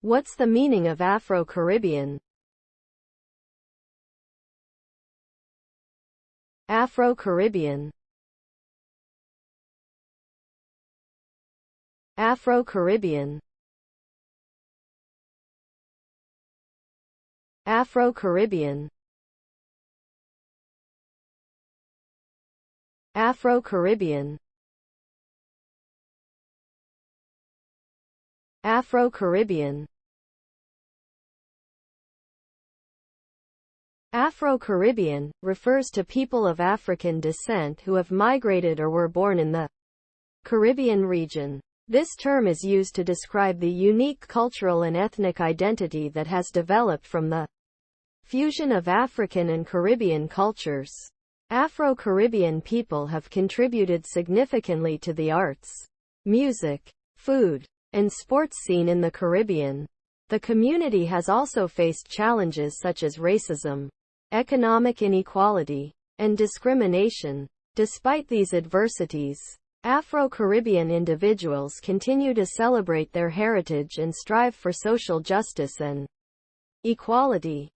What's the meaning of Afro-Caribbean? Afro-Caribbean. Afro-Caribbean. Afro-Caribbean. Afro-Caribbean. Afro-Caribbean. Afro-Caribbean refers to people of African descent who have migrated or were born in the Caribbean region. This term is used to describe the unique cultural and ethnic identity that has developed from the fusion of African and Caribbean cultures. Afro-Caribbean people have contributed significantly to the arts, music, food, and sports scene in the Caribbean. The community has also faced challenges such as racism, economic inequality, and discrimination. Despite these adversities, Afro-Caribbean individuals continue to celebrate their heritage and strive for social justice and equality.